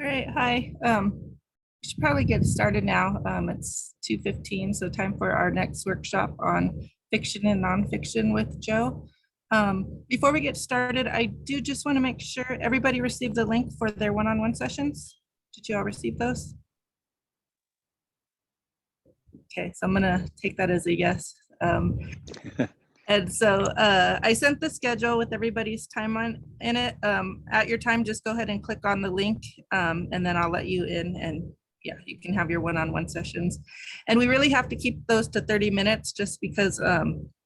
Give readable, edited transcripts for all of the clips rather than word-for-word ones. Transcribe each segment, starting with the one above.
All right, hi. We should probably get started now. It's 2:15, so time for our next workshop on fiction and nonfiction with Joe. Before we get started, I do just want to make sure everybody received the link for their one-on-one sessions. Did you all receive those? Okay, so I'm gonna take that as a yes. And so I sent the schedule with everybody's time in it. At your time, just go ahead and click on the link and then I'll let you in, and yeah, you can have your one-on-one sessions. And we really have to keep those to 30 minutes just because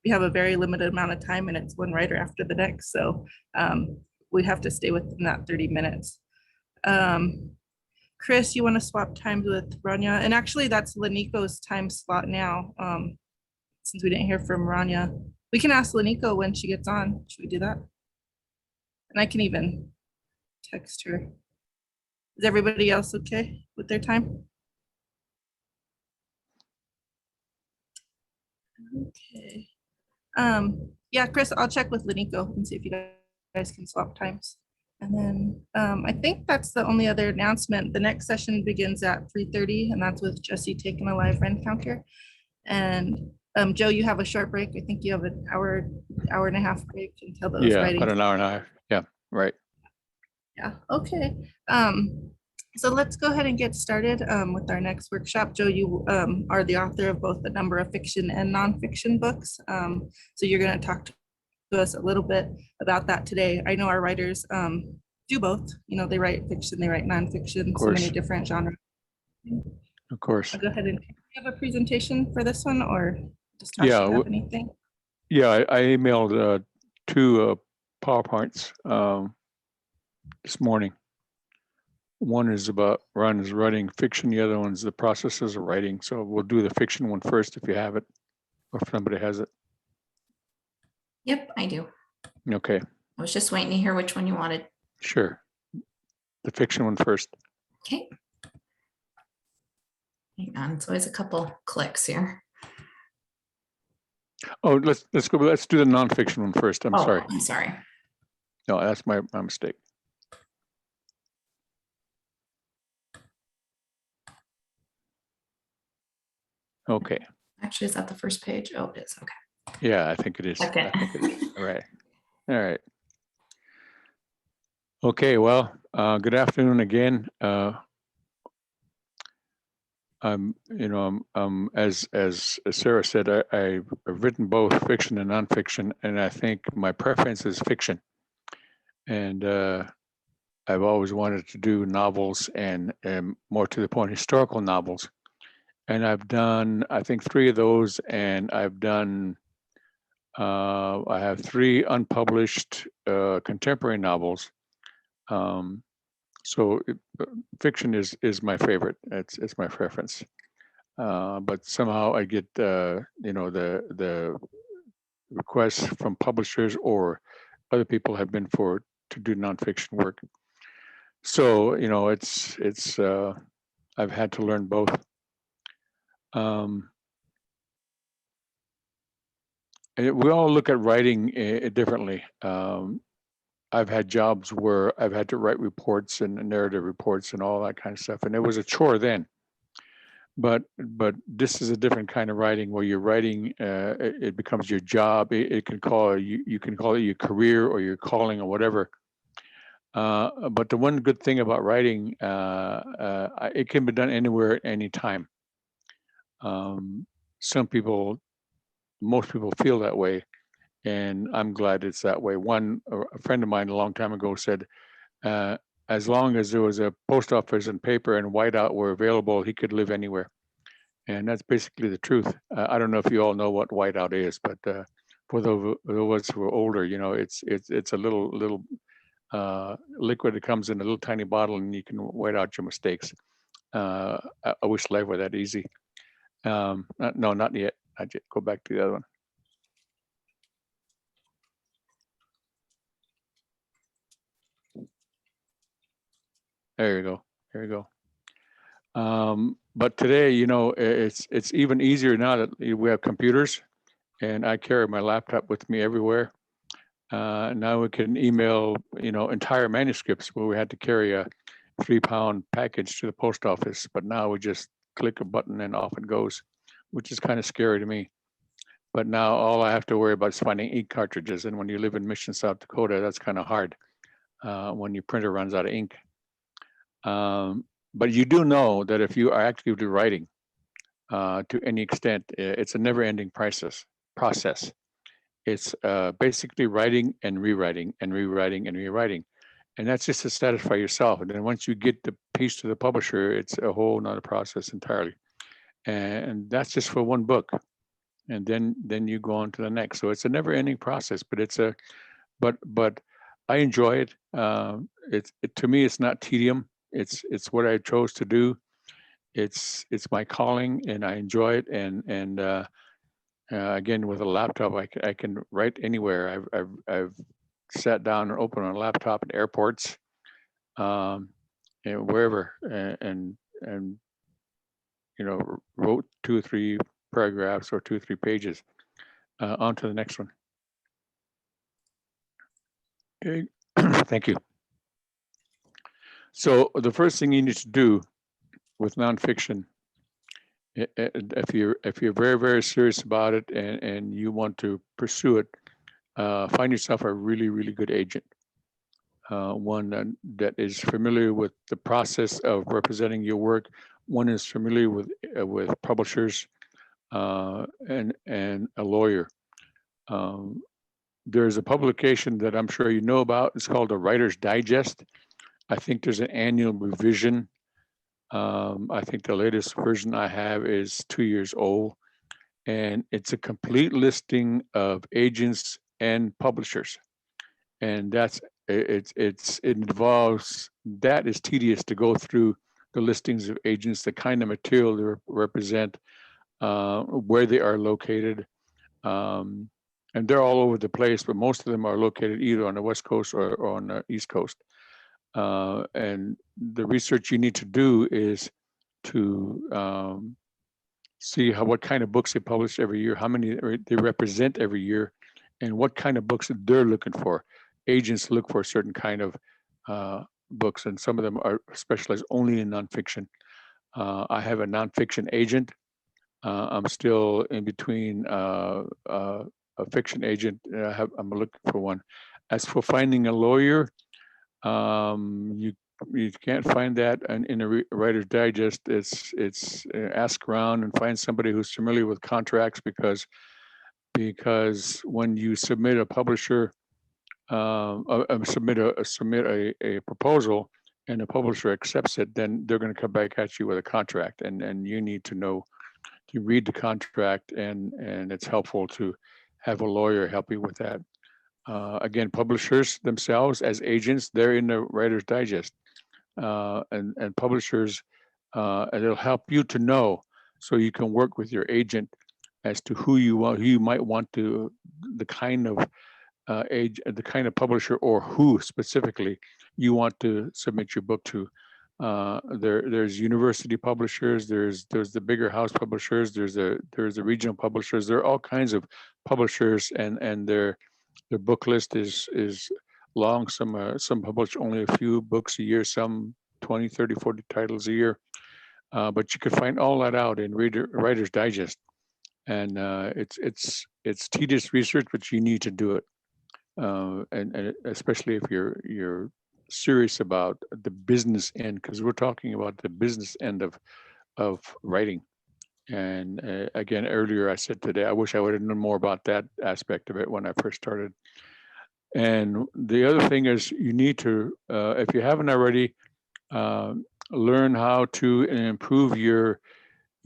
we have a very limited amount of time and it's one writer after the next. So we have to stay within that 30 minutes. Chris, you want to swap times with Rania? And actually that's Laniko's time slot now, since we didn't hear from Rania. We can ask Laniko when she gets on. Should we do that? And I can even text her. Is everybody else okay with their time? Okay. Yeah, Chris, I'll check with Laniko and see if you guys can swap times. And then I think that's the only other announcement. The next session begins at 3:30, and that's with Jesse taking a live rent counter. And Joe, you have a short break. I think you have an hour and a half break until those writing. About an hour and a half. Yeah, right. Yeah, okay. So let's go ahead and get started with our next workshop. Joe, you are the author of both a number of fiction and nonfiction books. So you're going to talk to us a little bit about that today. I know our writers do both. You know, they write fiction, they write nonfiction, so many different genres. Of course. I'll go ahead and do you have a presentation for this one, or does Tasha have anything? Yeah, I emailed 2 PowerPoints this morning. One is about Ron is writing fiction. The other one's the processes of writing. So we'll do the fiction one first if you have it, or if somebody has it. Yep, I do. Okay. I was just waiting to hear which one you wanted. Sure. The fiction one first. Okay. Hang on, it's always a couple clicks here. Oh, let's go. Let's do the nonfiction one first. I'm sorry. I'm sorry. No, that's my mistake. Okay. Actually, is that the first page? Oh, it is. Okay. Yeah, I think it is. Okay. I think it is. All right. All right. Okay. Well, good afternoon again. As Sarah said, I've written both fiction and nonfiction, and I think my preference is fiction. And I've always wanted to do novels and more to the point, historical novels. And I've done, I think, 3 of those, and I've done, I have 3 unpublished contemporary novels. So fiction is my favorite. It's my preference. But somehow I get the requests from publishers or other people have been to do nonfiction work. So it's I've had to learn both. We all look at writing differently. I've had jobs where I've had to write reports and narrative reports and all that kind of stuff, and it was a chore then. But this is a different kind of writing where you're writing, it becomes your job. It can you can call it your career or your calling or whatever. But the one good thing about writing, it can be done anywhere, at any time. Most people feel that way, and I'm glad it's that way. A friend of mine a long time ago said, as long as there was a post office and paper and whiteout were available, he could live anywhere. And that's basically the truth. I don't know if you all know what whiteout is, but for those of us who are older, it's a little liquid that comes in a little tiny bottle, and you can white out your mistakes. I wish life were that easy. No, not yet. Go back to the other one. There you go. But today, it's even easier now that we have computers, and I carry my laptop with me everywhere. Now we can email, entire manuscripts where we had to carry a 3-pound package to the post office, but now we just click a button and off it goes, which is kind of scary to me. But now all I have to worry about is finding ink cartridges. And when you live in Mission, South Dakota, that's kind of hard when your printer runs out of ink. But you do know that if you are actively writing to any extent, it's a never-ending process. It's basically writing and rewriting and rewriting and rewriting. And that's just to satisfy yourself. And then once you get the piece to the publisher, it's a whole nother process entirely. And that's just for one book. And then you go on to the next. So it's a never-ending process, but I enjoy it. To me, it's not tedium. It's what I chose to do. It's my calling, and I enjoy it. And again, with a laptop, I can write anywhere. I've sat down and opened a laptop at airports, and wherever, and wrote 2 or 3 paragraphs or 2 or 3 pages. On to the next one. Okay. Thank you. So the first thing you need to do with nonfiction, if you're very, very serious about it and you want to pursue it, find yourself a really, really good agent. One that is familiar with the process of representing your work. One is familiar with publishers and a lawyer. There's a publication that I'm sure you know about. It's called the Writer's Digest. I think there's an annual revision. I think the latest version I have is 2 years old, and it's a complete listing of agents and publishers. And it involves, that is tedious to go through the listings of agents, the kind of material they represent, where they are located. And they're all over the place, but most of them are located either on the West Coast or on the East Coast. And the research you need to do is to see what kind of books they publish every year, how many they represent every year, and what kind of books they're looking for. Agents look for a certain kind of books, and some of them are specialized only in nonfiction. I have a nonfiction agent. I'm still in between a fiction agent. I'm looking for one. As for finding a lawyer, you can't find that in a Writer's Digest. It's ask around and find somebody who's familiar with contracts, because when you submit a publisher, submit a proposal and the publisher accepts it, then they're going to come back at you with a contract, and you need to know to read the contract, and it's helpful to have a lawyer help you with that. Again, publishers themselves as agents, they're in the Writer's Digest, and publishers, it'll help you to know, so you can work with your agent as to who you might want to, the kind of the kind of publisher, or who specifically you want to submit your book to. There's university publishers, there's the bigger house publishers, there's the regional publishers. There are all kinds of publishers, and their book list is long. Some publish only a few books a year, some 20, 30, 40 titles a year. But you can find all that out in Writer's Digest. And it's tedious research, but you need to do it. And especially if you're serious about the business end, because we're talking about the business end of writing. And again, earlier I said today, I wish I would have known more about that aspect of it when I first started. And the other thing is, you need to, if you haven't already, learn how to improve your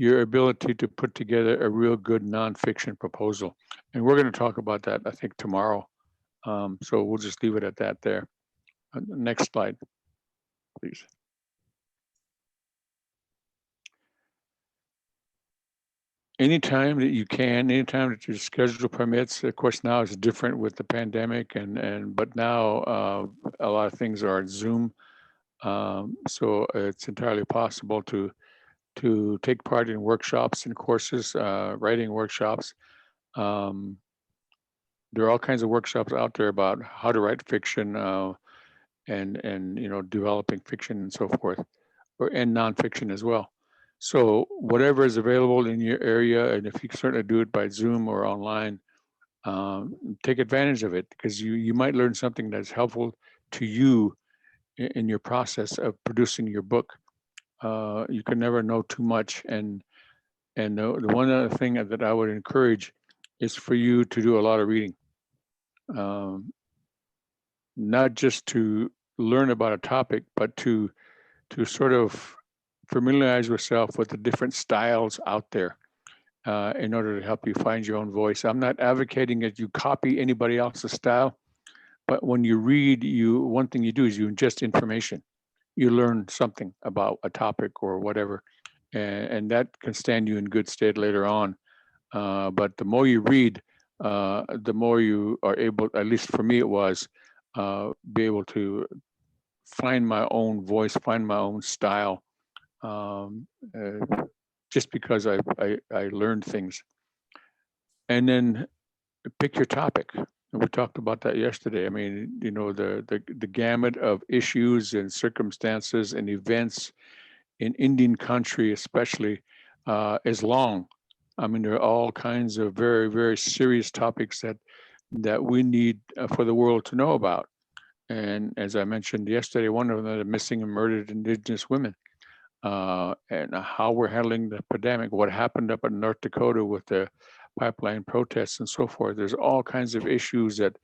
ability to put together a real good nonfiction proposal. And we're going to talk about that, I think, tomorrow. So we'll just leave it at that there. Next slide, please. Anytime that you can, anytime that your schedule permits. Of course, now it's different with the pandemic, but now a lot of things are on Zoom, so it's entirely possible to take part in workshops and courses, writing workshops. There are all kinds of workshops out there about how to write fiction, and developing fiction and so forth, and nonfiction as well. So whatever is available in your area, and if you can certainly do it by Zoom or online, take advantage of it, because you might learn something that's helpful to you in your process of producing your book. You can never know too much, and the one other thing that I would encourage is for you to do a lot of reading, not just to learn about a topic, but to sort of familiarize yourself with the different styles out there, in order to help you find your own voice. I'm not advocating that you copy anybody else's style, but when you read, one thing you do is you ingest information. You learn something about a topic or whatever, and that can stand you in good stead later on. But the more you read, the more you are able, at least for me it was, be able to find my own voice, find my own style, just because I learned things. And then pick your topic. And we talked about that yesterday. I mean, the gamut of issues and circumstances and events in Indian country, especially, is long. I mean, there are all kinds of very, very serious topics that we need for the world to know about. And as I mentioned yesterday, one of them, the missing and murdered Indigenous women, and how we're handling the pandemic, what happened up in North Dakota with the pipeline protests and so forth. There's all kinds of issues that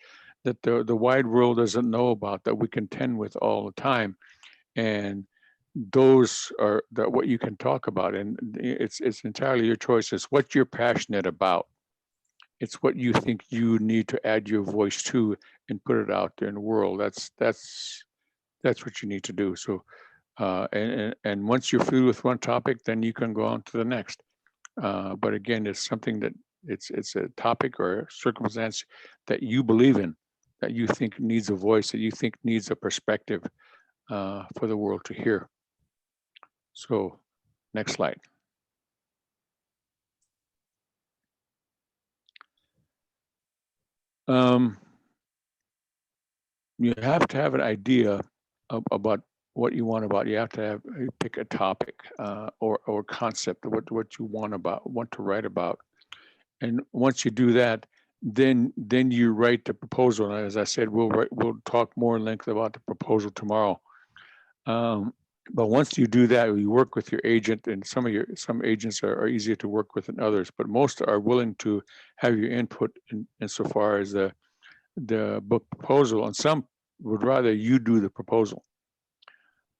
the wide world doesn't know about, that we contend with all the time. And those are what you can talk about. And it's entirely your choice. It's what you're passionate about. It's what you think you need to add your voice to and put it out there in the world. That's what you need to do. So, and once you're through with one topic, then you can go on to the next. But again, it's something that it's a topic or a circumstance that you believe in, that you think needs a voice, that you think needs a perspective, for the world to hear. So, next slide. You have to have an idea about what you want about. You have to pick a topic, or concept, what you want to write about. And once you do that, then you write the proposal. And as I said, we'll talk more in length about the proposal tomorrow. But once you do that, you work with your agent, and some agents are easier to work with than others, but most are willing to have your input insofar as the book proposal, and some would rather you do the proposal.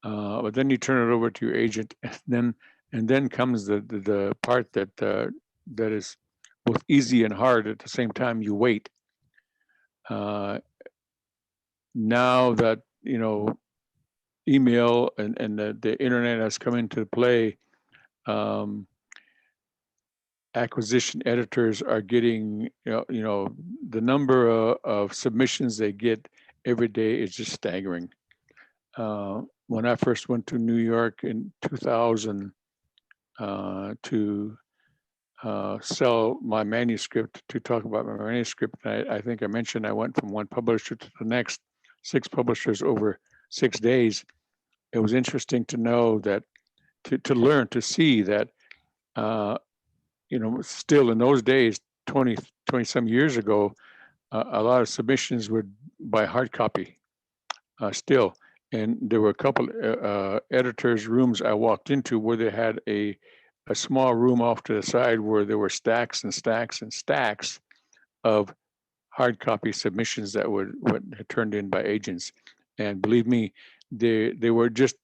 But then you turn it over to your agent, and then comes the part that is both easy and hard at the same time. You wait. Now that email and the internet has come into play, acquisition editors are getting, the number of submissions they get every day is just staggering. When I first went to New York in 2000 to sell my manuscript, to talk about my manuscript, I think I mentioned I went from one publisher to the next, 6 publishers over 6 days. It was interesting to know that, to learn, to see that, still in those days, 20 some years ago, a lot of submissions were by hard copy still. And there were a couple editors' rooms I walked into where they had a small room off to the side where there were stacks and stacks and stacks of hard copy submissions that were turned in by agents. And believe me, they weren't just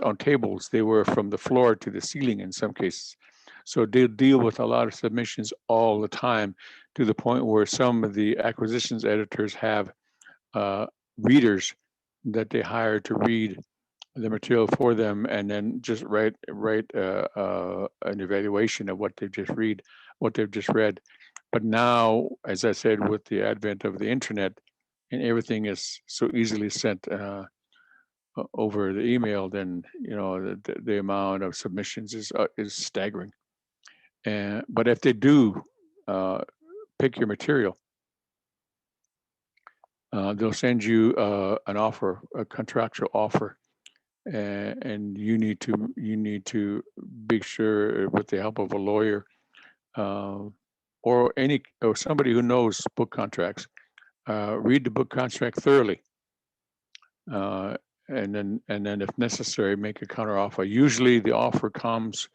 on tables. They were from the floor to the ceiling in some cases. So they deal with a lot of submissions all the time, to the point where some of the acquisitions editors have readers that they hire to read the material for them, and then just write an evaluation of what they've just read. But now, as I said, with the advent of the internet, and everything is so easily sent over the email, then the amount of submissions is staggering. But if they do pick your material, they'll send you an offer, a contractual offer, and you need to be sure, with the help of a lawyer or somebody who knows book contracts, read the book contract thoroughly, and then if necessary, make a counteroffer. Usually, the offer comes.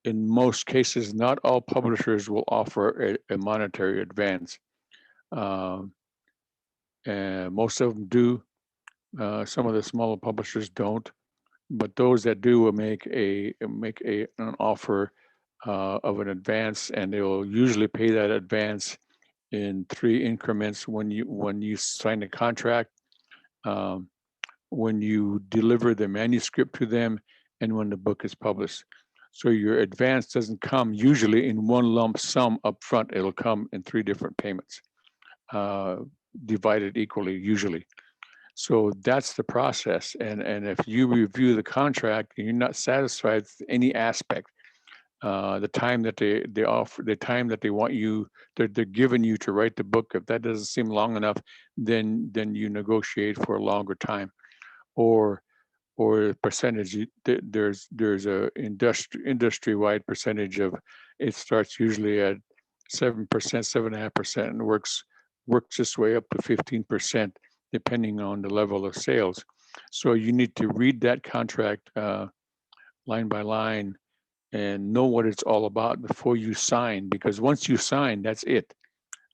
In most cases, not all publishers will offer a monetary advance. And most of them do. Some of the smaller publishers don't, but those that do will make an offer of an advance, and they will usually pay that advance in 3 increments when you sign the contract, when you deliver the manuscript to them, and when the book is published. So your advance doesn't come usually in one lump sum up front. It'll come in 3 different payments, divided equally usually. So that's the process. And if you review the contract and you're not satisfied with any aspect, the time that they offer, the time that they want you, they're giving you to write the book, if that doesn't seem long enough, then you negotiate for a longer time, or percentage. There's a industry-wide percentage of, it starts usually at 7%, 7.5%, and works its way up to 15%, depending on the level of sales. So you need to read that contract line by line and know what it's all about before you sign, because once you sign, that's it.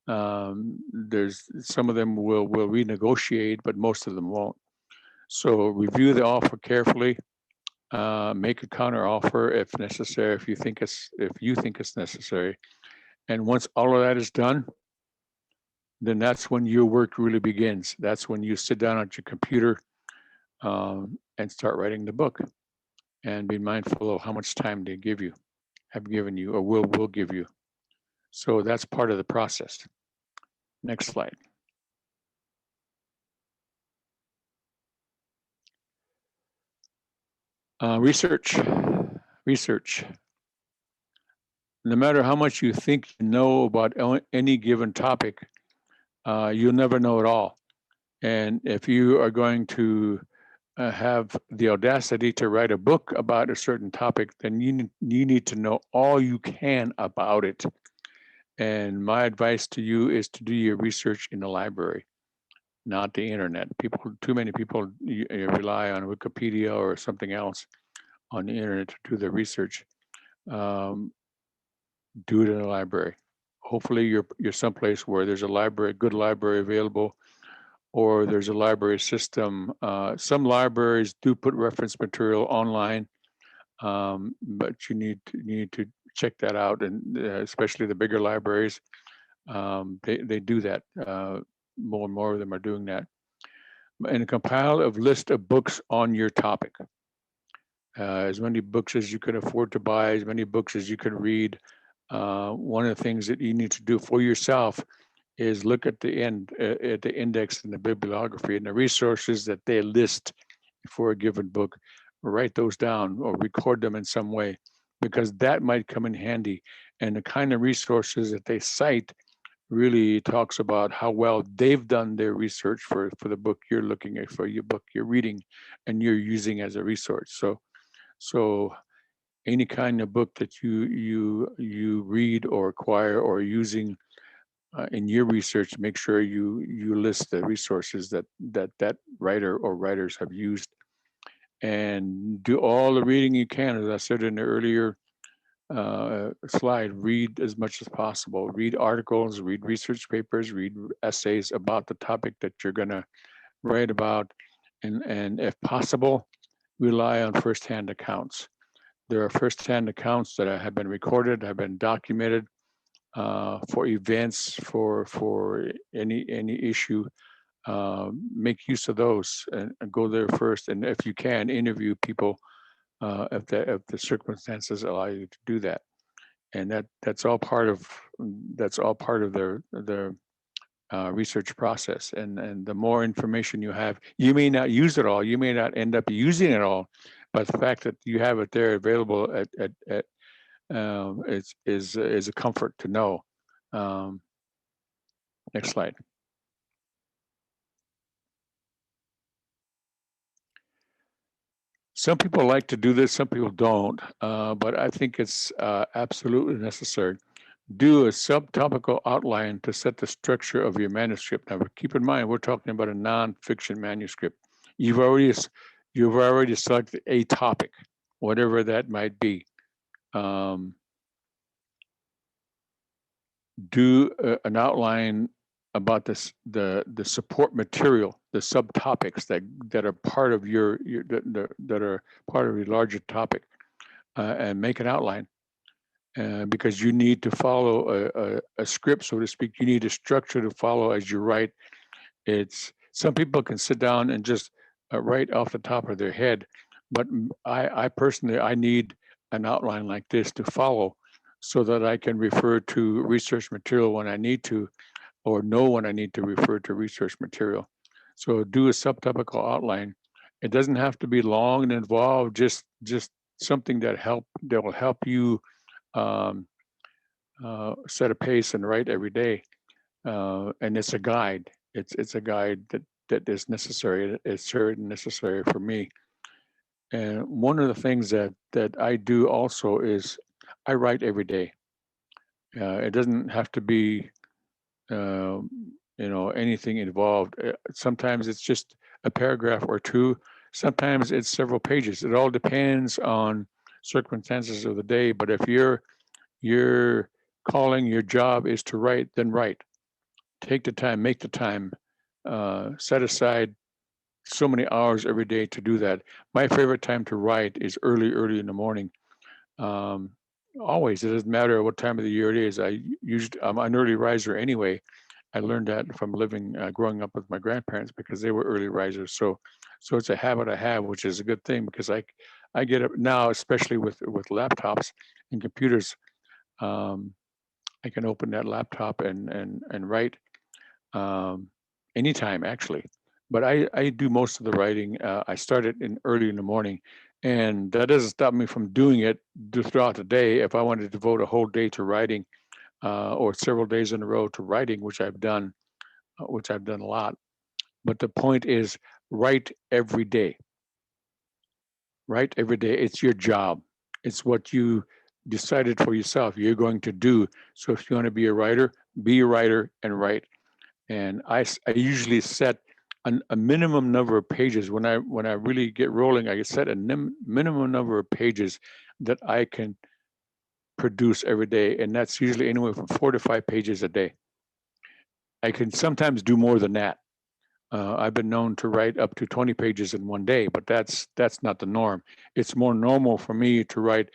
There's some of them will renegotiate, but most of them won't. So review the offer carefully, make a counter offer if necessary, if you think it's necessary. And once all of that is done, then that's when your work really begins. That's when you sit down at your computer and start writing the book. And be mindful of how much time they have given you, or will give you. So that's part of the process. Next slide. Research. No matter how much you think you know about any given topic, you'll never know it all. And if you are going to have the audacity to write a book about a certain topic, then you need to know all you can about it. And my advice to you is to do your research in the library, not the internet. Too many people rely on Wikipedia or something else on the internet to do their research. Do it in a library. Hopefully you're someplace where there's a good library available, or there's a library system. Some libraries do put reference material online, but you need to check that out, and especially the bigger libraries, they do that. More and more of them are doing that. And compile a list of books on your topic. As many books as you can afford to buy, as many books as you can read. One of the things that you need to do for yourself is look at the index and the bibliography and the resources that they list for a given book. Write those down or record them in some way, because that might come in handy. And the kind of resources that they cite really talks about how well they've done their research for the book you're looking at, for your book you're reading and you're using as a resource. So any kind of book that you read or acquire or using in your research, make sure you list the resources that writer or writers have used, and do all the reading you can. As I said in the earlier slide, read as much as possible. Read articles, read research papers, read essays about the topic that you're going to write about, and if possible, rely on firsthand accounts. There are firsthand accounts that have been recorded, have been documented for events, for any issue. Make use of those and go there first. And if you can, interview people if the circumstances allow you to do that. And that's all part of their research process. And the more information you have, you may not use it all. You may not end up using it all, but the fact that you have it there available is a comfort to know. Next slide. Some people like to do this, some people don't, but I think it's absolutely necessary. Do a subtopical outline to set the structure of your manuscript. Now, keep in mind, we're talking about a nonfiction manuscript. You've already selected a topic, whatever that might be. Do an outline about this, the support material, the subtopics that are part of that are part of your larger topic, and make an outline. Because you need to follow a script, so to speak. You need a structure to follow as you write. Some people can sit down and just write off the top of their head, but I personally, I need an outline like this to follow, so that I can refer to research material when I need to, or know when I need to refer to research material. So do a subtopical outline. It doesn't have to be long and involved, just something that will help you set a pace and write every day. And it's a guide. It's a guide that is necessary. It's certainly necessary for me. And one of the things that I do also is I write every day. It doesn't have to be anything involved. Sometimes it's just a paragraph or two. Sometimes it's several pages. It all depends on circumstances of the day. But if your calling, your job is to write, then write. Take the time, make the time, set aside so many hours every day to do that. My favorite time to write is early in the morning. Always, it doesn't matter what time of the year it is. I'm an early riser anyway. I learned that from growing up with my grandparents, because they were early risers. So it's a habit I have, which is a good thing, because I get up now, especially with laptops and computers. I can open that laptop and write anytime, actually. But I do most of the writing. I start it early in the morning, and that doesn't stop me from doing it throughout the day. If I want to devote a whole day to writing, or several days in a row to writing, which I've done a lot. But the point is, write every day. Write every day. It's your job. It's what you decided for yourself you're going to do. So if you want to be a writer and write. And I usually set a minimum number of pages. When I really get rolling, I set a minimum number of pages that I can produce every day. And that's usually anywhere from 4 to 5 pages a day. I can sometimes do more than that. I've been known to write up to 20 pages in one day, but that's not the norm. It's more normal for me to write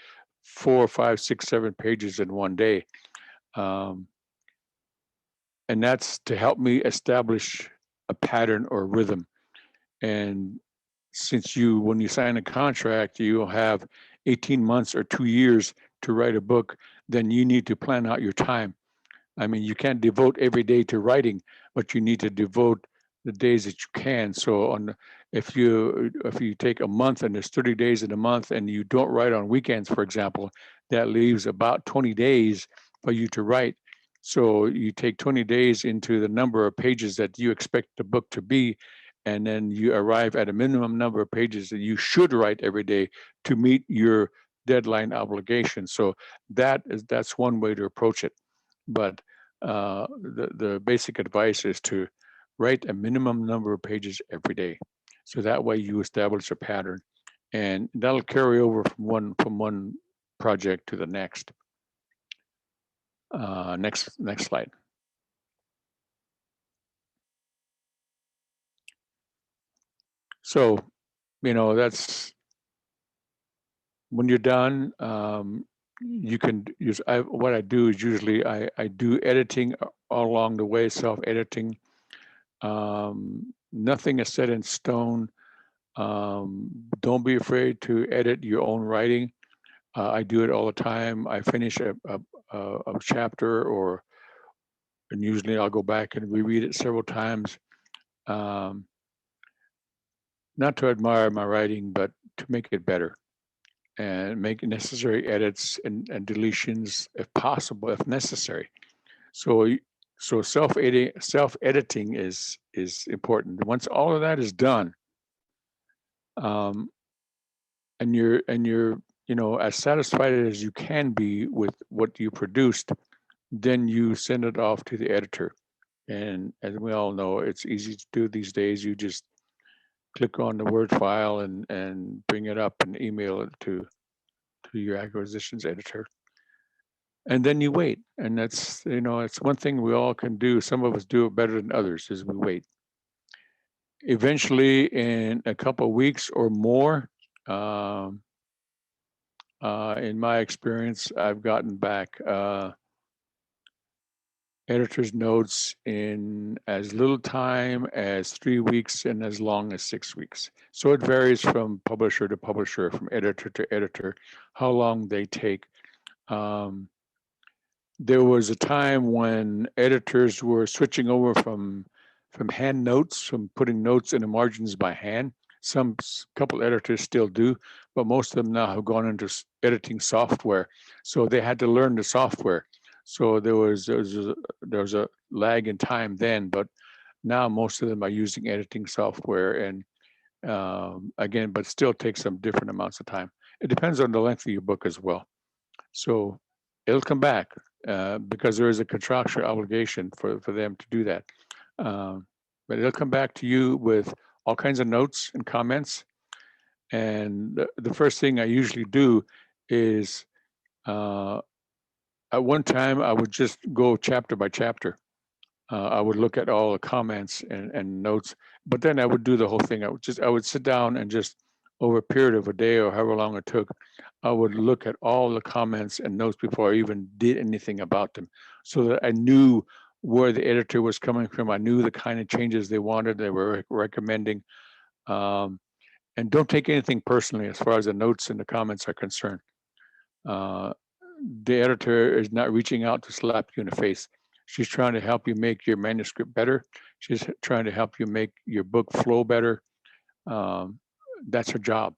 4, 5, 6, 7 pages in one day. And that's to help me establish a pattern or rhythm. And since when you sign a contract, you'll have 18 months or 2 years to write a book, then you need to plan out your time. I mean, you can't devote every day to writing, but you need to devote the days that you can. So if you take a month and there's 30 days in a month and you don't write on weekends, for example, that leaves about 20 days for you to write. So you take 20 days into the number of pages that you expect the book to be, and then you arrive at a minimum number of pages that you should write every day to meet your deadline obligation. So that's one way to approach it. But the basic advice is to write a minimum number of pages every day. So that way you establish a pattern, and that'll carry over from one project to the next. Next slide. So, that's when you're done. You can use, what I do is usually I do editing all along the way, self-editing. Nothing is set in stone. Don't be afraid to edit your own writing. I do it all the time. I finish a chapter, and usually I'll go back and reread it several times. Not to admire my writing, but to make it better, and make necessary edits and deletions if possible, if necessary. So self-editing is important. Once all of that is done, and you're as satisfied as you can be with what you produced, then you send it off to the editor. And as we all know, it's easy to do these days. You just click on the Word file and bring it up and email it to your acquisitions editor. And then you wait. And that's, it's one thing we all can do. Some of us do it better than others, is we wait. Eventually, in a couple of weeks or more, in my experience, I've gotten back editor's notes in as little time as 3 weeks and as long as 6 weeks. So it varies from publisher to publisher, from editor to editor, how long they take. There was a time when editors were switching over from hand notes, from putting notes in the margins by hand. Some couple editors still do, but most of them now have gone into editing software. So they had to learn the software. So there was a lag in time then, but now most of them are using editing software, and again, but still takes some different amounts of time. It depends on the length of your book as well. So it'll come back because there is a contractual obligation for them to do that. But it'll come back to you with all kinds of notes and comments. And the first thing I usually do is at one time I would just go chapter by chapter. I would look at all the comments and notes, but then I would do the whole thing. I would sit down and just over a period of a day or however long it took, I would look at all the comments and notes before I even did anything about them, so that I knew where the editor was coming from. I knew the kind of changes they wanted, they were recommending. And don't take anything personally as far as the notes and the comments are concerned. The editor is not reaching out to slap you in the face. She's trying to help you make your manuscript better. She's trying to help you make your book flow better. That's her job.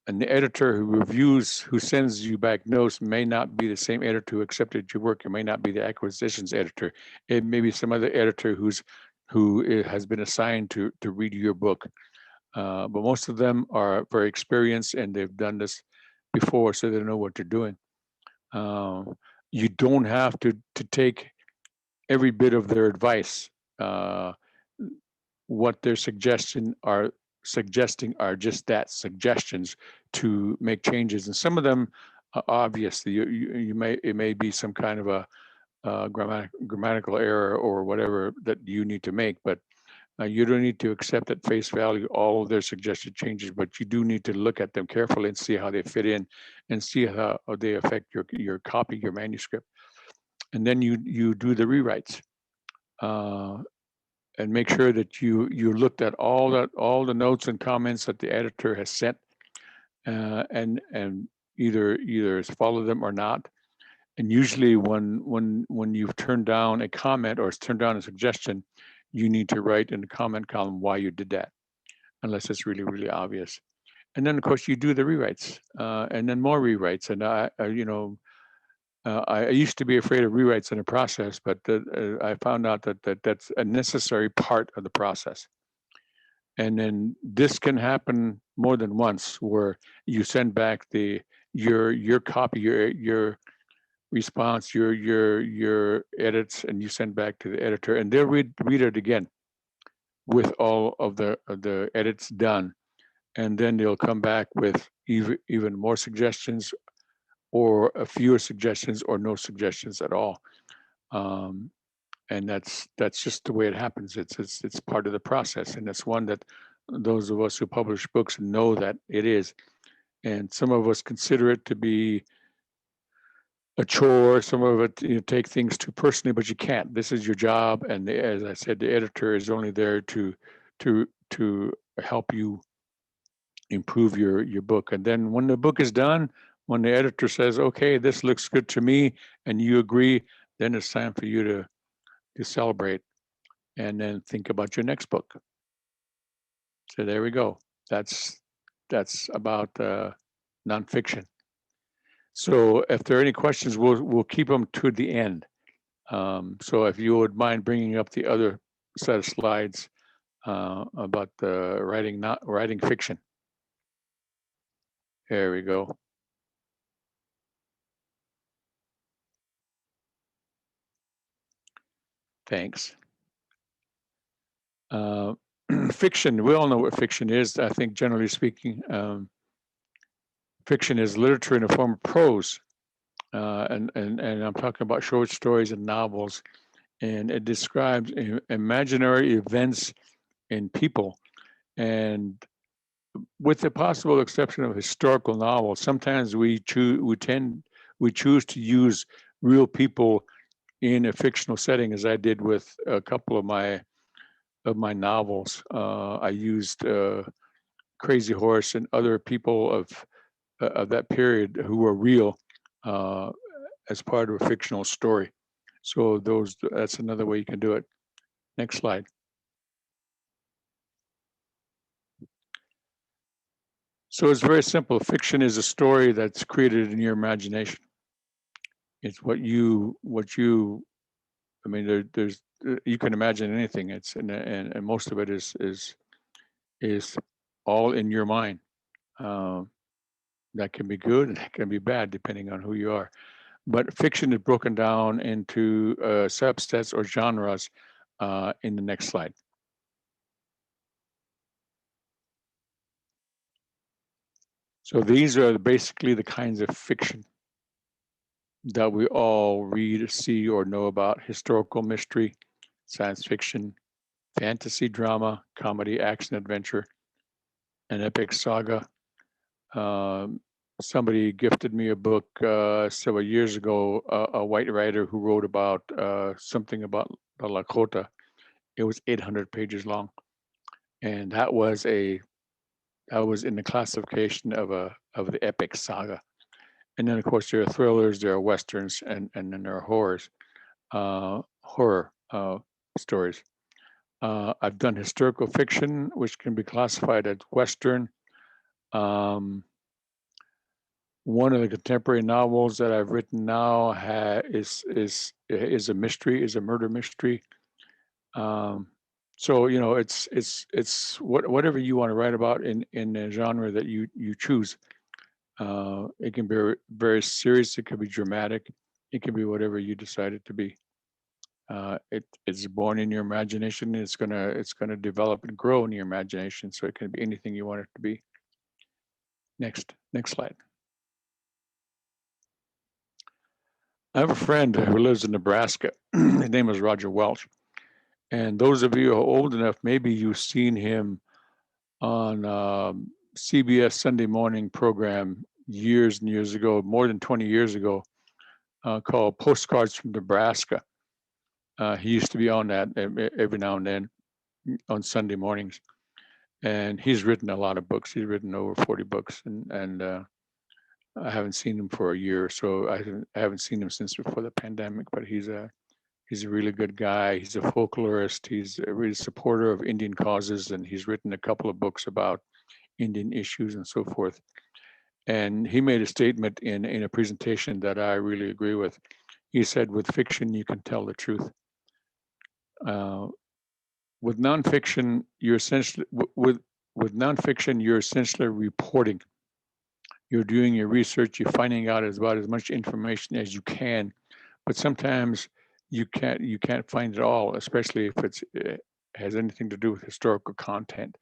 And the editor who sends you back notes may not be the same editor who accepted your work. It may not be the acquisitions editor. It may be some other editor who has been assigned to read your book. But most of them are very experienced and they've done this before, so they know what they're doing. You don't have to take every bit of their advice. What they're suggesting are just that, suggestions to make changes, and some of them obviously it may be some kind of a grammatical error or whatever that you need to make, but you don't need to accept at face value all of their suggested changes, but you do need to look at them carefully and see how they fit in and see how they affect your copy, your manuscript. And then you do the rewrites. And make sure that you looked at all the notes and comments that the editor has sent, and either follow them or not. And usually when you've turned down a comment or turned down a suggestion, you need to write in the comment column why you did that, unless it's really, really obvious. And then of course you do the rewrites, and then more rewrites. And I used to be afraid of rewrites in the process, but I found out that that's a necessary part of the process. And then this can happen more than once, where you send back your copy, your response, your edits, and you send back to the editor, and they'll read it again with all of the edits done, and then they'll come back with even more suggestions, or a fewer suggestions, or no suggestions at all. And that's just the way it happens. It's part of the process, and it's one that those of us who publish books know that it is. And some of us consider it to be a chore. Some of it, take things too personally, but you can't. This is your job, and as I said, the editor is only there to help you improve your book. And then when the book is done, when the editor says, okay, this looks good to me, and you agree, then it's time for you to celebrate and then think about your next book. So there we go. That's about nonfiction. So if there are any questions, we'll keep them to the end. So if you would mind bringing up the other set of slides about the writing fiction. There we go. Thanks. Fiction, we all know what fiction is. I think generally speaking, fiction is literature in the form of prose. And I'm talking about short stories and novels. And it describes imaginary events and people. And with the possible exception of historical novels, sometimes we choose to use real people in a fictional setting, as I did with a couple of my novels. I used Crazy Horse and other people of that period who were real as part of a fictional story. So that's another way you can do it. Next slide. So it's very simple. Fiction is a story that's created in your imagination. It's I mean, there's you can imagine anything. It's and most of it is all in your mind. That can be good and that can be bad depending on who you are. But fiction is broken down into subsets or genres in the next slide. So these are basically the kinds of fiction that we all read, see, or know about: historical mystery, science fiction, fantasy, drama, comedy, action, adventure, an epic saga. Somebody gifted me a book several years ago, a white writer who wrote about something about the Lakota. It was 800 pages long, and that was in the classification of the epic saga. And then, of course, there are thrillers, there are westerns, and then there are horror stories. I've done historical fiction, which can be classified as western. One of the contemporary novels that I've written now is a mystery, is a murder mystery. So it's whatever you want to write about in a genre that you choose. It can be very serious. It could be dramatic. It can be whatever you decide it to be. It's born in your imagination. It's gonna develop and grow in your imagination. So it can be anything you want it to be. Next slide. I have a friend who lives in Nebraska. His name is Roger Welch. And those of you who are old enough, maybe you've seen him on CBS Sunday morning program years and years ago, more than 20 years ago, called Postcards from Nebraska. He used to be on that every now and then on Sunday mornings. And he's written a lot of books. He's written over 40 books. And I haven't seen him for a year or so. I haven't seen him since before the pandemic, but he's a really good guy. He's a folklorist. He's a really supporter of Indian causes, and he's written a couple of books about Indian issues and so forth. And he made a statement in a presentation that I really agree with. He said, with fiction, you can tell the truth. With nonfiction, you're essentially reporting. You're doing your research. You're finding out about as much information as you can, but sometimes you can't find it all, especially if it has anything to do with historical content.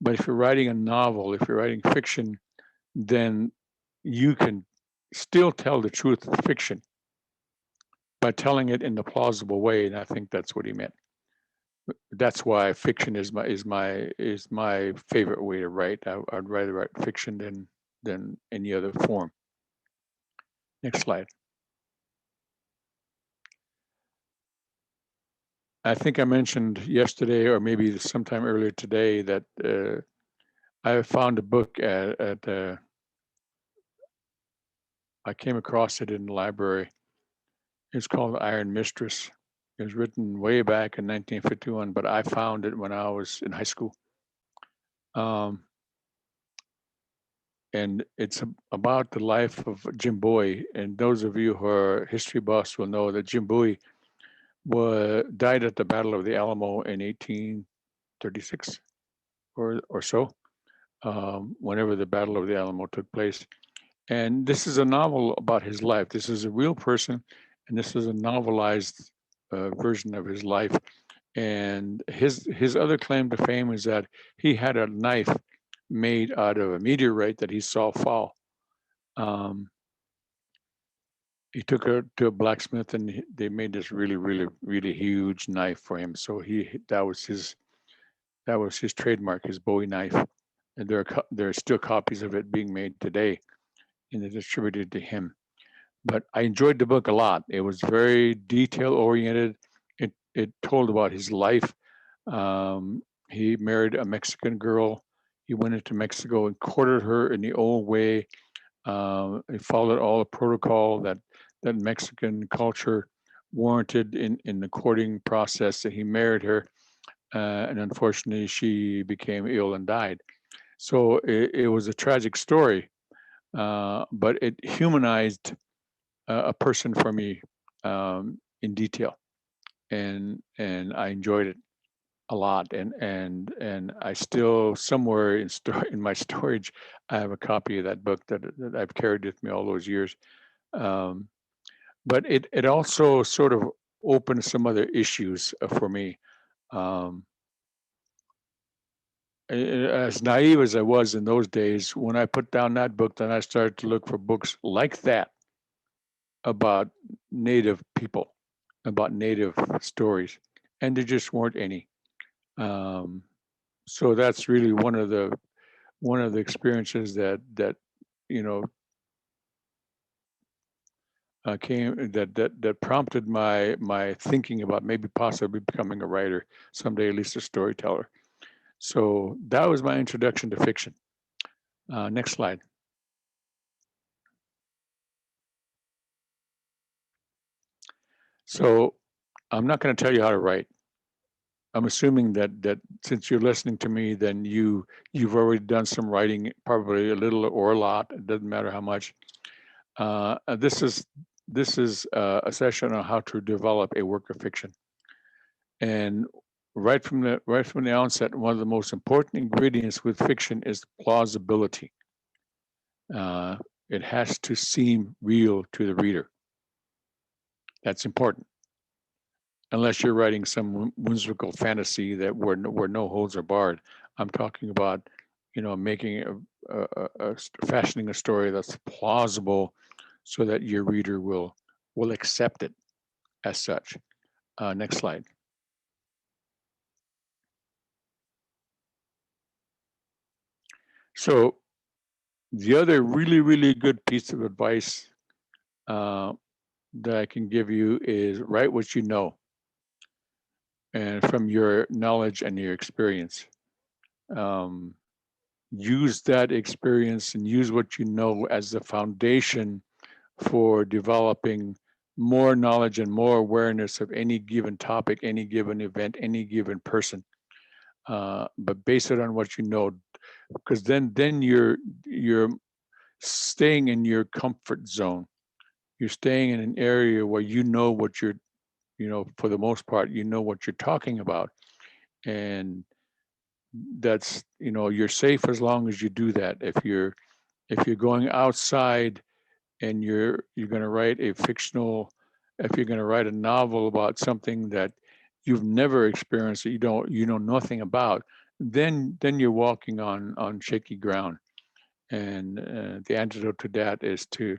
But if you're writing a novel, if you're writing fiction, then you can still tell the truth of fiction by telling it in a plausible way, and I think that's what he meant. That's why fiction is my favorite way to write. I'd rather write fiction than any other form. Next slide. I think I mentioned yesterday, or maybe sometime earlier today, that I found a book I came across it in the library. It's called Iron Mistress. It was written way back in 1951, but I found it when I was in high school. And it's about the life of Jim Bowie. And those of you who are history buffs will know that Jim Bowie died at the Battle of the Alamo in 1836 or so. whenever the Battle of the Alamo took place. And this is a novel about his life. This is a real person, and this is a novelized version of his life. And his other claim to fame is that he had a knife made out of a meteorite that he saw fall. He took her to a blacksmith, and they made this really, really, really huge knife for him. So that was his trademark, his Bowie knife. And there are still copies of it being made today, and they're distributed to him. But I enjoyed the book a lot. It was very detail oriented. It told about his life. He married a Mexican girl. He went into Mexico and courted her in the old way. He followed all the protocol that Mexican culture warranted in the courting process. That he married her, and unfortunately, she became ill and died. So it was a tragic story, but it humanized a person for me in detail, and I enjoyed it a lot. And I still somewhere in my storage, I have a copy of that book that I've carried with me all those years. Um, but it also sort of opened some other issues for me. Um, as naive as I was in those days, when I put down that book, then I started to look for books like that about Native people, about Native stories, and there just weren't any. Um, so that's really one of the experiences that you know came that prompted my thinking about maybe possibly becoming a writer someday, at least a storyteller. So that was my introduction to fiction. Next slide. So I'm not going to tell you how to write. I'm assuming that since you're listening to me, then you've already done some writing, probably a little or a lot. It doesn't matter how much. This is a session on how to develop a work of fiction. And right from the onset, one of the most important ingredients with fiction is plausibility. It has to seem real to the reader. That's important. Unless you're writing some whimsical fantasy that where no holds are barred. I'm talking about, making fashioning a story that's plausible, so that your reader will accept it as such. Next slide. So the other really, really good piece of advice that I can give you is write what you know, and from your knowledge and your experience. Use that experience and use what you know as the foundation for developing more knowledge and more awareness of any given topic, any given event, any given person. But base it on what you know, because then you're staying in your comfort zone. You're staying in an area where you know what you're, for the most part, you know what you're talking about, and that's, you're safe as long as you do that. If you're going outside and you're going to write a fictional, if you're going to write a novel about something that you've never experienced, that you know nothing about, then you're walking on shaky ground. And the antidote to that is to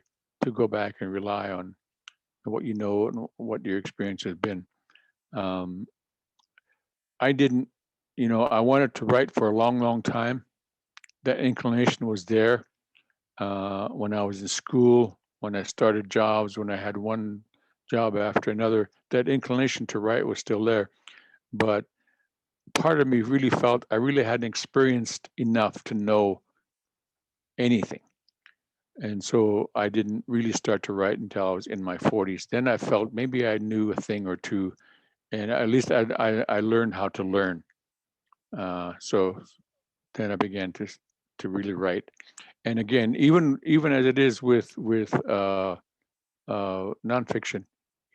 go back and rely on what you know and what your experience has been. I didn't, I wanted to write for a long, long time. That inclination was there when I was in school, when I started jobs, when I had one job after another. That inclination to write was still there. But part of me really felt I really hadn't experienced enough to know anything. And so I didn't really start to write until I was in my 40s. Then I felt maybe I knew a thing or two, and at least I learned how to learn. So then I began to really write. And again, even as it is with nonfiction,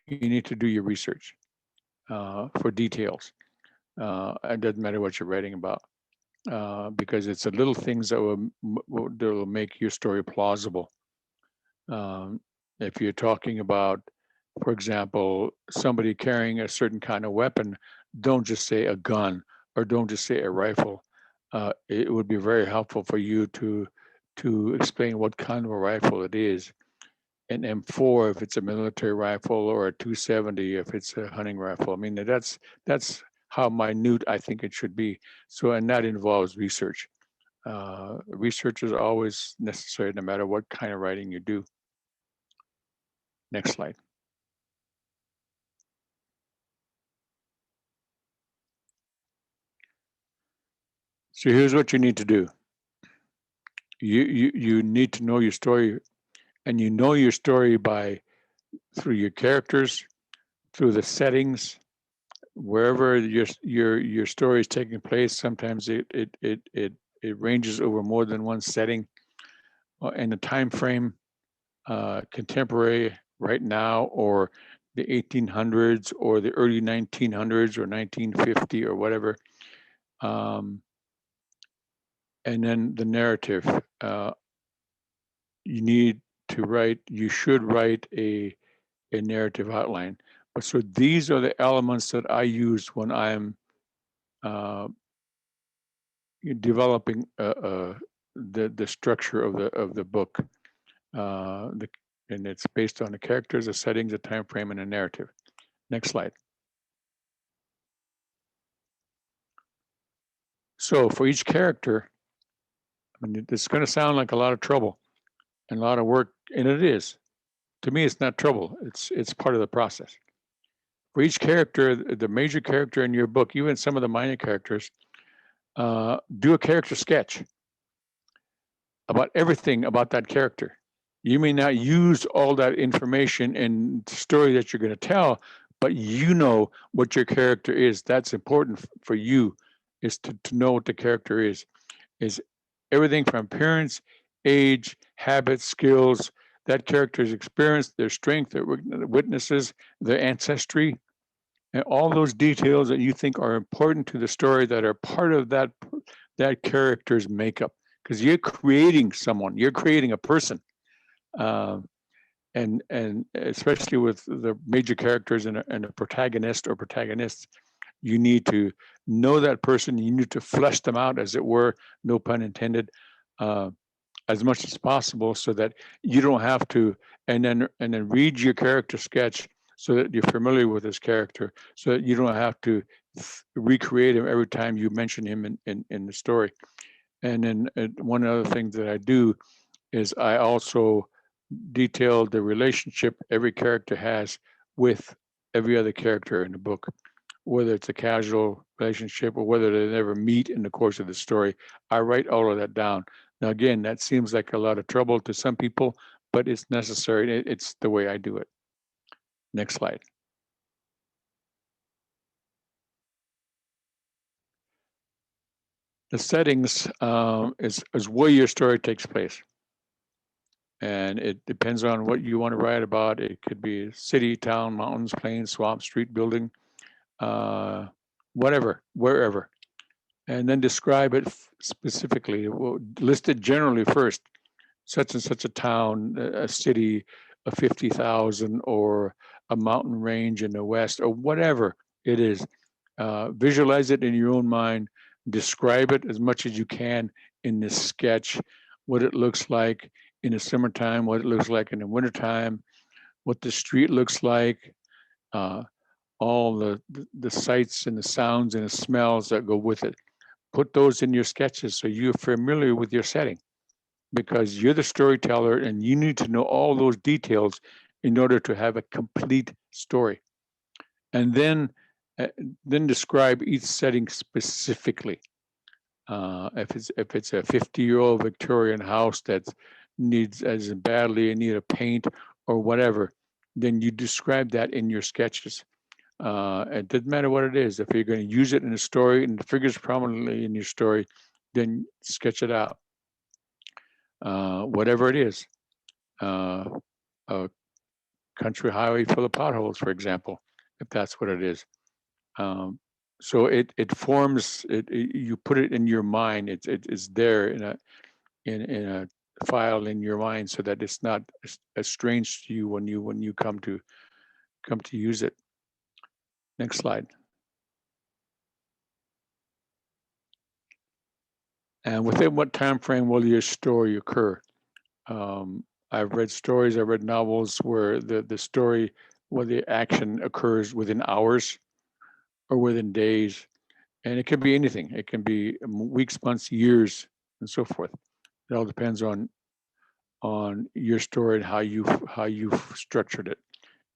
you need to do your research for details. It doesn't matter what you're writing about. because it's the little things that will make your story plausible. If you're talking about, for example, somebody carrying a certain kind of weapon, don't just say a gun or don't just say a rifle. It would be very helpful for you to explain what kind of a rifle it is. An M4 if it's a military rifle, or a 270 if it's a hunting rifle. I mean, that's how minute I think it should be. So, and that involves research. Research is always necessary, no matter what kind of writing you do. Next slide. So here's what you need to do. You need to know your story, and you know your story through your characters, through the settings, wherever your story is taking place. Sometimes it ranges over more than one setting, and the time frame, contemporary, right now, or the 1800s, or the early 1900s, or 1950, or whatever. And then the narrative. You should write a narrative outline. But so these are the elements that I use when I'm developing the structure of the book. And it's based on the characters, the settings, the time frame, and the narrative. Next slide. So for each character, I mean, it's going to sound like a lot of trouble and a lot of work, and it is. To me, it's not trouble. It's part of the process. For each character, the major character in your book, even some of the minor characters, do a character sketch about everything about that character. You may not use all that information in the story that you're going to tell, but you know what your character is. That's important for you, is to know what the character is everything from appearance, age, habits, skills, that character's experience, their strength, their weaknesses, their ancestry, and all those details that you think are important to the story that are part of that character's makeup. Because you're creating someone, you're creating a person. And especially with the major characters and a protagonist or protagonists, you need to know that person. You need to flesh them out, as it were, no pun intended, as much as possible, so that you don't have to, and then read your character sketch so that you're familiar with this character, so that you don't have to recreate him every time you mention him in the story. And then one other thing that I do is I also detail the relationship every character has with every other character in the book, whether it's a casual relationship or whether they never meet in the course of the story. I write all of that down. Now, again, that seems like a lot of trouble to some people, but it's necessary. It's the way I do it. Next slide. The settings is where your story takes place. And it depends on what you want to write about. It could be city, town, mountains, plains, swamp, street, building, whatever, wherever. And then describe it specifically. List it generally first. Such and such a town, a city of 50,000, or a mountain range in the west, or whatever it is. Visualize it in your own mind. Describe it as much as you can in this sketch, what it looks like in the summertime, what it looks like in the wintertime, what the street looks like, all the sights and the sounds and the smells that go with it. Put those in your sketches so you're familiar with your setting, because you're the storyteller and you need to know all those details in order to have a complete story. And then describe each setting specifically. If it's a 50-year-old Victorian house that needs as badly in need of paint or whatever, then you describe that in your sketches. It doesn't matter what it is. If you're going to use it in a story and it figures prominently in your story, then sketch it out. Whatever it is, a country highway full of potholes, for example, if that's what it is. so it forms it, you put it in your mind. It's there in a file in your mind, so that it's not as strange to you when you come to use it. Next slide. And within what time frame will your story occur? I've read stories, I've read novels where the story, where the action occurs within hours or within days, and it can be anything. It can be weeks, months, years, and so forth. It all depends on your story and how you've structured it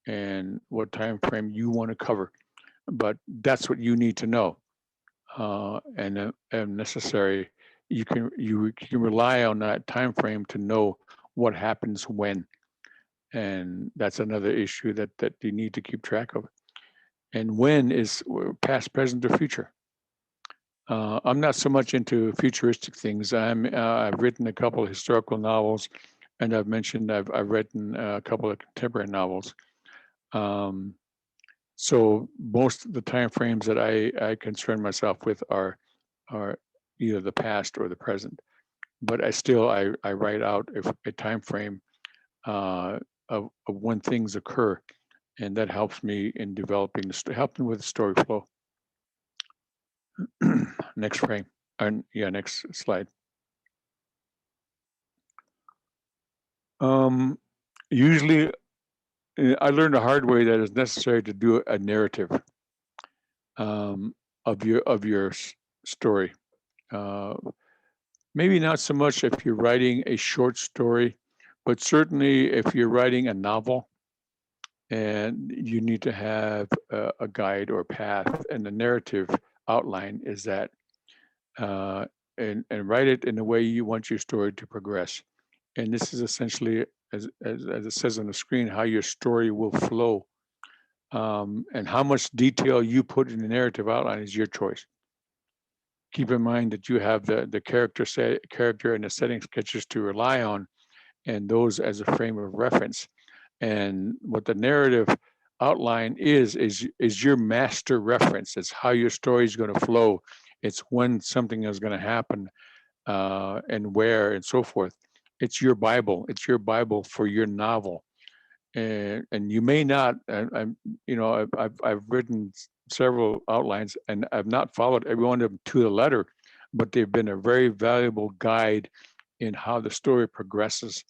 and what time frame you want to cover. But that's what you need to know, and necessary. You can rely on that time frame to know what happens when, and that's another issue that you need to keep track of. And when is past, present, or future. I'm not so much into futuristic things. I've written a couple of historical novels, and I've mentioned I've written a couple of contemporary novels. So most of the time frames that I concern myself with are either the past or the present. But I write out a time frame of when things occur, and that helps me in developing helping with the story flow. Next frame, and yeah, next slide. Usually, I learned the hard way that it's necessary to do a narrative of your story. Maybe not so much if you're writing a short story, but certainly if you're writing a novel, and you need to have a guide or path, and the narrative outline is that, and write it in the way you want your story to progress. And this is essentially, as it says on the screen, how your story will flow. And how much detail you put in the narrative outline is your choice. Keep in mind that you have the character and the setting sketches to rely on, and those as a frame of reference. And what the narrative outline is your master reference. It's how your story is going to flow. It's when something is going to happen, and where, and so forth. It's your Bible. It's your Bible for your novel. And you may not. I've written several outlines, and I've not followed every one of them to the letter, but they've been a very valuable guide in how the story progresses.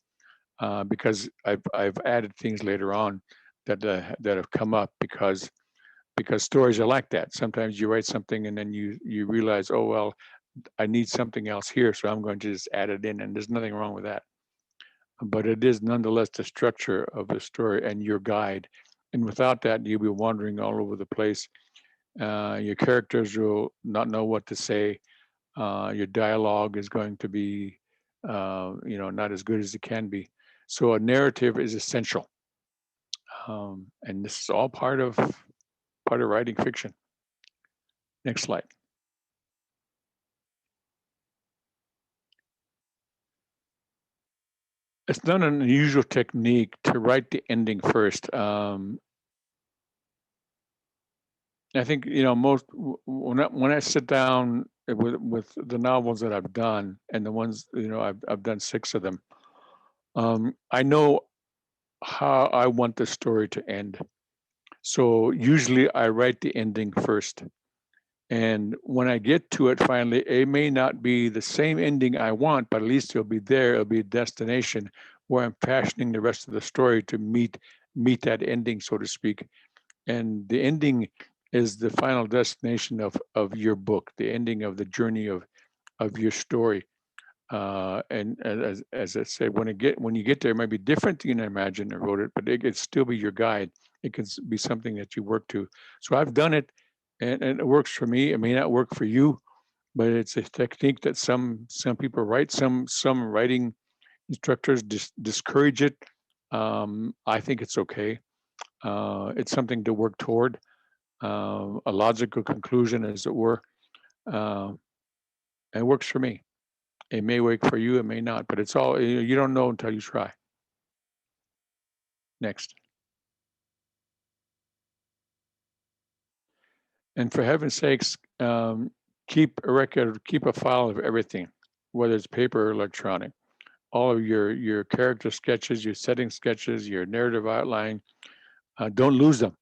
Because I've added things later on that have come up because stories are like that. Sometimes you write something and then you realize, oh well, I need something else here, so I'm going to just add it in, and there's nothing wrong with that. But it is nonetheless the structure of the story and your guide. And without that, you'll be wandering all over the place. Your characters will not know what to say. Your dialogue is going to be, not as good as it can be. So a narrative is essential, and this is all part of writing fiction. Next slide. It's not an unusual technique to write the ending first. I think most when I sit down with the novels that I've done, and the ones I've done 6 of them. I know how I want the story to end. So usually I write the ending first. And when I get to it finally, it may not be the same ending I want, but at least it'll be there. It'll be a destination where I'm fashioning the rest of the story to meet that ending, so to speak. And the ending is the final destination of your book, the ending of the journey of your story. And as I said, when you get there, it might be different than you imagined or wrote it, but it could still be your guide. It could be something that you work to. So I've done it, and it works for me. It may not work for you, but it's a technique that some people write. Some writing instructors discourage it. I think it's okay. It's something to work toward, a logical conclusion, as it were. It works for me. It may work for you, it may not, but it's all, you don't know until you try. Next. And for heaven's sakes, keep a record, keep a file of everything, whether it's paper or electronic. All of your character sketches, your setting sketches, your narrative outline. Don't lose them.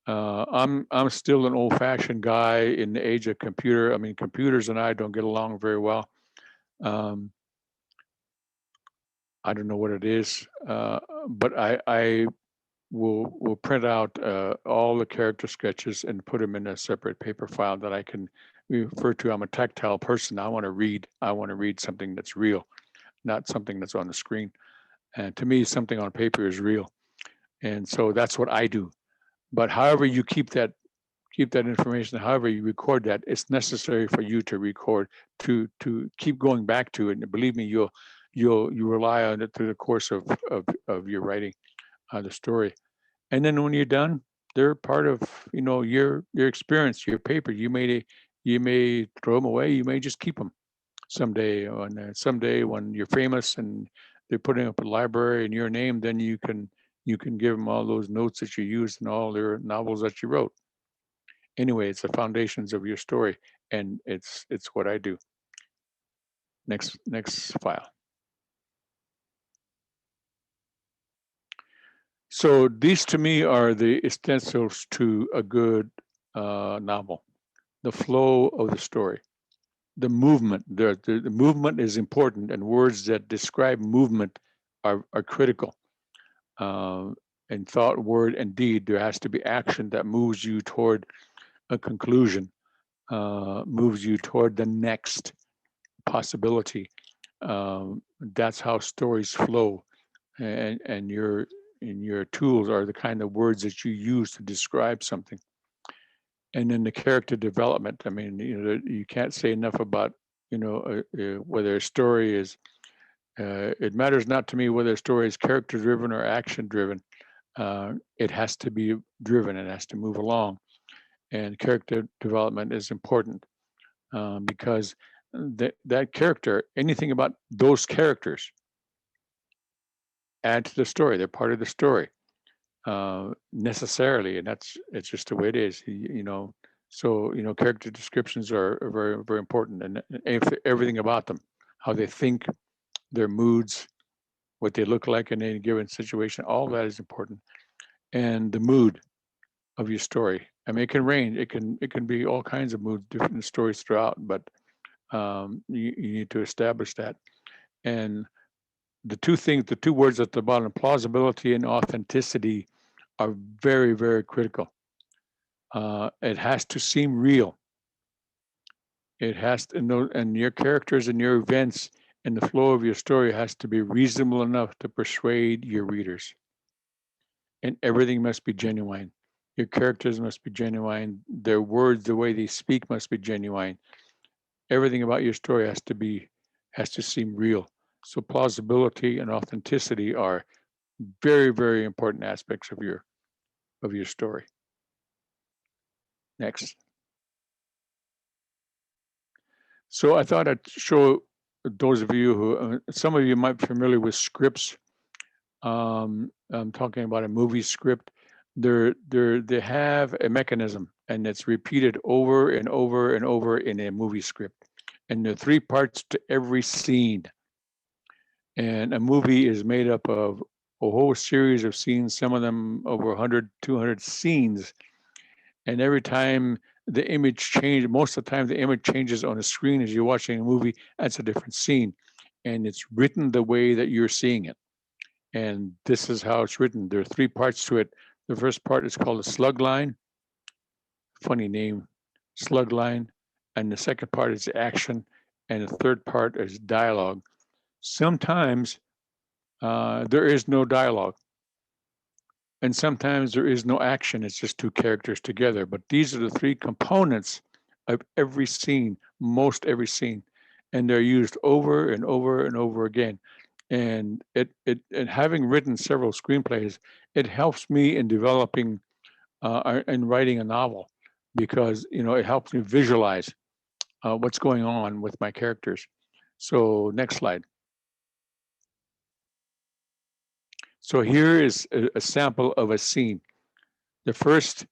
I'm still an old-fashioned guy in the age of computer. I mean, computers and I don't get along very well. I don't know what it is, but I will print out all the character sketches and put them in a separate paper file that I can refer to. I'm a tactile person. I want to read. I want to read something that's real, not something that's on the screen. And to me, something on paper is real. And so that's what I do. But however you keep that information, however you record that, it's necessary for you to record, to keep going back to it. And believe me, you rely on it through the course of your writing the story. And then when you're done, they're part of your experience, your paper. You may throw them away. You may just keep them someday. Someday when you're famous and they're putting up a library in your name, then you can give them all those notes that you used in all their novels that you wrote. Anyway, it's the foundations of your story, and it's what I do. Next file. So these to me are the essentials to a good novel. The flow of the story, the movement. The movement is important, and words that describe movement are critical. In thought, word, and deed, there has to be action that moves you toward a conclusion, moves you toward the next possibility. That's how stories flow, and your tools are the kind of words that you use to describe something. And then the character development. I mean, you can't say enough about whether a story is. It matters not to me whether a story is character driven or action driven. It has to be driven. It has to move along. And character development is important because that character, anything about those characters, add to the story. They're part of the story necessarily, and it's just the way it is. So character descriptions are very, very important, and everything about them, how they think, their moods, what they look like in any given situation, all that is important. And the mood of your story. I mean, it can range. It can be all kinds of moods, different stories throughout, but you need to establish that. And the two words at the bottom, plausibility and authenticity, are very, very critical. It has to seem real. It has to know, and your characters and your events and the flow of your story has to be reasonable enough to persuade your readers. And everything must be genuine. Your characters must be genuine. Their words, the way they speak, must be genuine. Everything about your story has to seem real. So plausibility and authenticity are very, very important aspects of your story. Next. So I thought I'd show those of you who, some of you might be familiar with scripts. I'm talking about a movie script. They have a mechanism, and it's repeated over and over and over in a movie script. And there are 3 parts to every scene. And a movie is made up of a whole series of scenes, some of them over 100, 200 scenes. And every time the image changes, most of the time the image changes on the screen as you're watching a movie, that's a different scene. And it's written the way that you're seeing it. And this is how it's written. There are 3 parts to it. The first part is called a slug line. Funny name, slug line. And the second part is action. And the third part is dialogue. Sometimes there is no dialogue. And sometimes there is no action. It's just 2 characters together. But these are the 3 components of every scene, most every scene. And they're used over and over and over again. And and having written several screenplays, it helps me in developing and writing a novel, because it helps me visualize what's going on with my characters. So next slide. So here is a sample of a scene. The first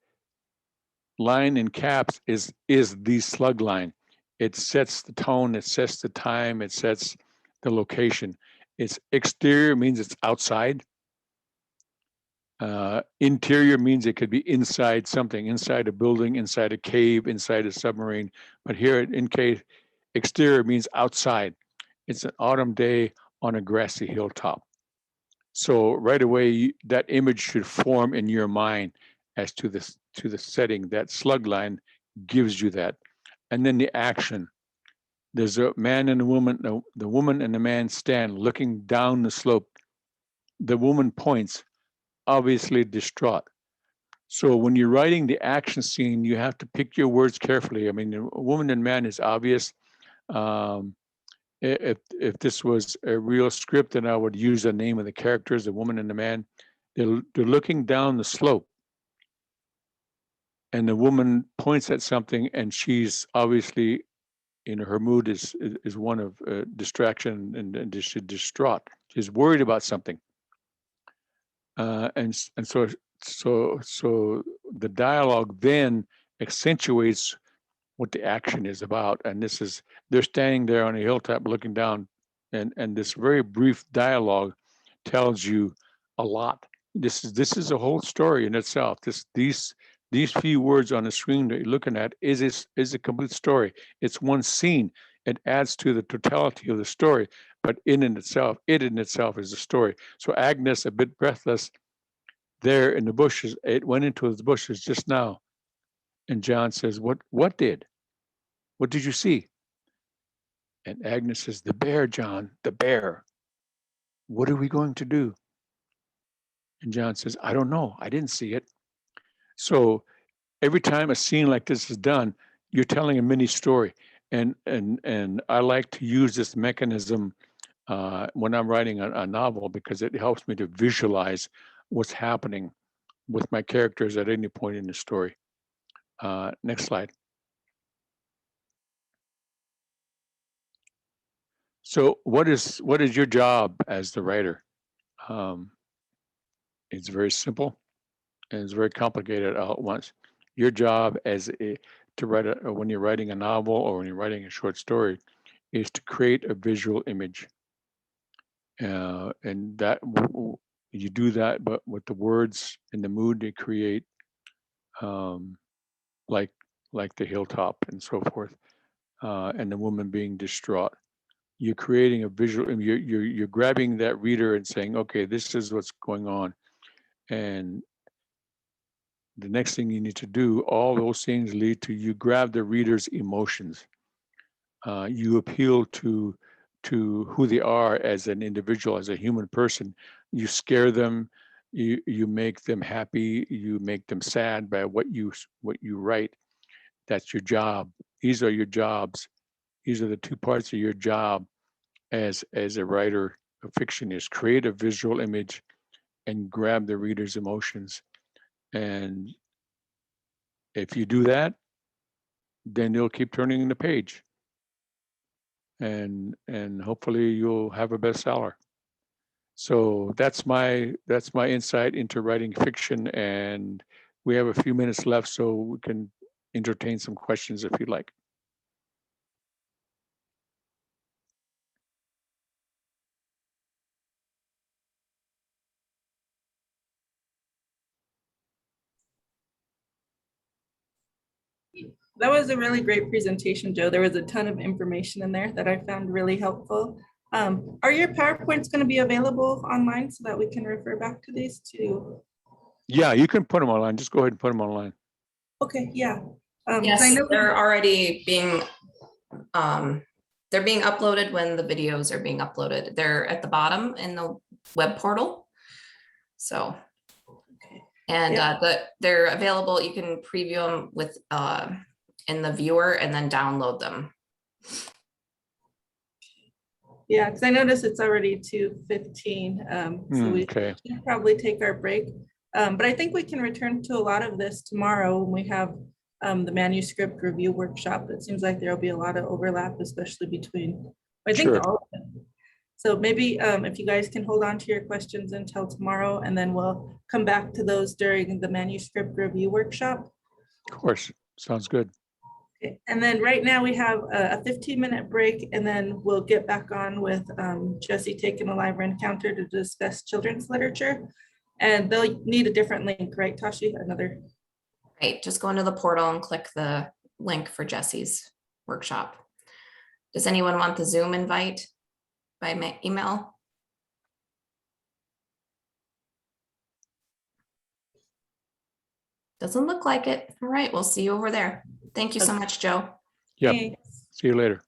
line in caps is the slug line. It sets the tone, it sets the time, it sets the location. It's exterior means it's outside. Interior means it could be inside something, inside a building, inside a cave, inside a submarine. But here in case exterior means outside. It's an autumn day on a grassy hilltop. So right away, that image should form in your mind as to the setting. That slug line gives you that. And then the action. There's a man and a woman. The woman and the man stand looking down the slope. The woman points, obviously distraught. So when you're writing the action scene, you have to pick your words carefully. I mean, a woman and man is obvious. If this was a real script, then I would use the name of the characters, the woman and the man. They're looking down the slope, and the woman points at something, and she's obviously, her mood is one of distraction and she's distraught. She's worried about something, and so the dialogue then accentuates what the action is about. And this is, they're standing there on a hilltop looking down, and this very brief dialogue tells you a lot. This is a whole story in itself. These few words on the screen that you're looking at is a complete story. It's one scene. It adds to the totality of the story, but it in itself is a story. So Agnes, a bit breathless, there in the bushes, it went into the bushes just now. And John says, what did? What did you see? And Agnes says, the bear, John, the bear. What are we going to do? And John says, I don't know. I didn't see it. So every time a scene like this is done, you're telling a mini story. And I like to use this mechanism when I'm writing a novel, because it helps me to visualize what's happening with my characters at any point in the story. Next slide. So what is your job as the writer? It's very simple and it's very complicated all at once. Your job to write when you're writing a novel or when you're writing a short story is to create a visual image. And that you do that, but with the words and the mood they create, like the hilltop and so forth, and the woman being distraught. You're creating a visual, you're grabbing that reader and saying, okay, this is what's going on. And the next thing you need to do, all those things lead to you grab the reader's emotions. You appeal to who they are as an individual, as a human person. You scare them, you make them happy, you make them sad by what you write. That's your job. These are your jobs. These are the two parts of your job as a writer of fiction, is create a visual image and grab the reader's emotions. And if you do that, then they'll keep turning the page. And hopefully you'll have a bestseller. So that's my insight into writing fiction. And we have a few minutes left, so we can entertain some questions if you'd like. That was a really great presentation, Joe. There was a ton of information in there that I found really helpful. Are your PowerPoints going to be available online so that we can refer back to these too? Yeah, you can put them online. Just go ahead and put them online. Okay, yeah. Yes, I know they're already being, they're being uploaded when the videos are being uploaded. They're at the bottom in the web portal. So, and they're available. You can preview them with in the viewer and then download them. Yeah, because I noticed it's already 2:15, so we should probably take our break. But I think we can return to a lot of this tomorrow when we have the manuscript review workshop. It seems like there'll be a lot of overlap, especially between, I think, all of them. So maybe if you guys can hold on to your questions until tomorrow, and then we'll come back to those during the manuscript review workshop. Of course, sounds good. Okay, and then right now we have a 15-minute break, and then we'll get back on with Jesse taking a live encounter to discuss children's literature. And they'll need a different link, right, Tashi? Another. Right, just go into the portal and click the link for Jesse's workshop. Does anyone want the Zoom invite by email? Doesn't look like it. All right, we'll see you over there. Thank you so much, Joe. Yep. Thanks. See you later.